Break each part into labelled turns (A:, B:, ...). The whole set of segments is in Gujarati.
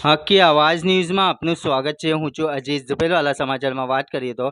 A: હકી આવાજ ન્યૂઝમાં આપનું સ્વાગત છે। હું છું અજીઝ ઝુબેરવાલા। સમાચારમાં વાત કરીએ તો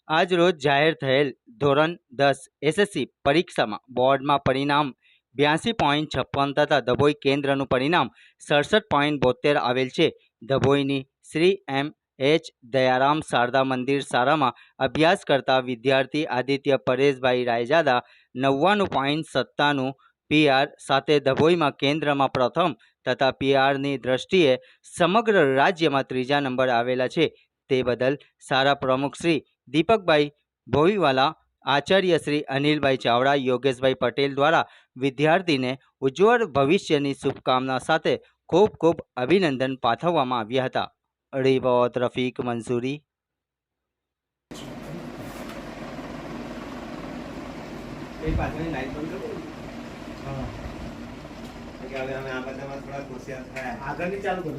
A: આજ રોજ જાહેર થયેલ ધોરણ 10 એસએસસી પરીક્ષામાં બોર્ડમાં પરિણામ 82.56 તથા ધભોઈ કેન્દ્રનું પરિણામ 67.72 આવેલ છે। ધભોઈની શ્રી એમ.એચ. દયારામ શારદા મંદિર શાળામાં અભ્યાસ કરતા વિદ્યાર્થી આદિત્ય પરેશભાઈ રાયજાદા 99.97 પીઆર સાથે ધભોઈમાં કેન્દ્રમાં પ્રથમ તથા પીઆરની દ્રષ્ટિએ સમગ્ર રાજ્યમાં ત્રીજા નંબર આવેલા છે। તે બદલ શાળા પ્રમુખ શ્રી દીપકભાઈ ભોવીવાલા, આચાર્ય શ્રી અનિલભાઈ ચાવડા, યોગેશભાઈ પટેલ દ્વારા વિદ્યાર્થીને ઉજ્જવળ ભવિષ્યની શુભકામના સાથે ખૂબ ખૂબ અભિનંદન પાઠવવામાં આવ્યા હતા। રિપોર્ટ રફીક મંસૂરી।
B: હવે અમે આ બધામાં થોડા ખુશિયા થયા। આગળની ચાલુ કરો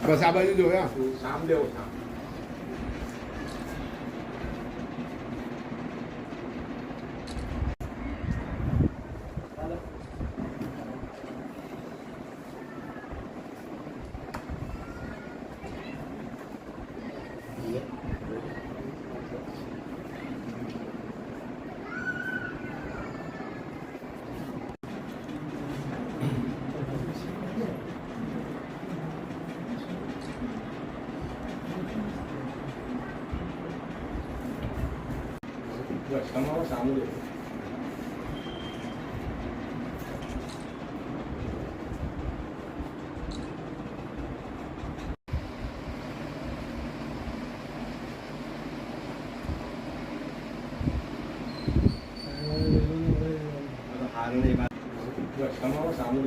B: બસ આ બાજુ જોયા સાંભળે ઓછા તમારો સામું તમારો સામું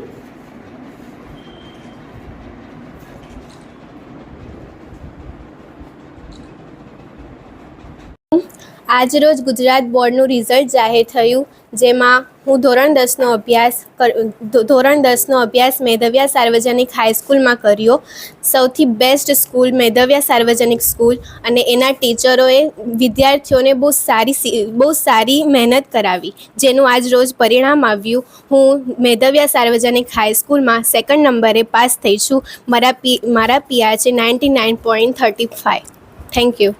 C: આજરોજ ગુજરાત બોર્ડનું રિઝલ્ટ જાહેર થયું, જેમાં હું ધોરણ 10નો અભ્યાસ મેધવ્યા સાર્વજનિક હાઈસ્કૂલમાં કર્યો। સૌથી બેસ્ટ સ્કૂલ મેધવ્યા સાર્વજનિક સ્કૂલ, અને એના ટીચરોએ વિદ્યાર્થીઓને બહુ સારી મહેનત કરાવી, જેનું આજ રોજ પરિણામ આવ્યું। હું મેધવ્યા સાર્વજનિક હાઈસ્કૂલમાં 2nd નંબરે પાસ થઈ છું। મારા પીઆર છે 99.35। Thank you.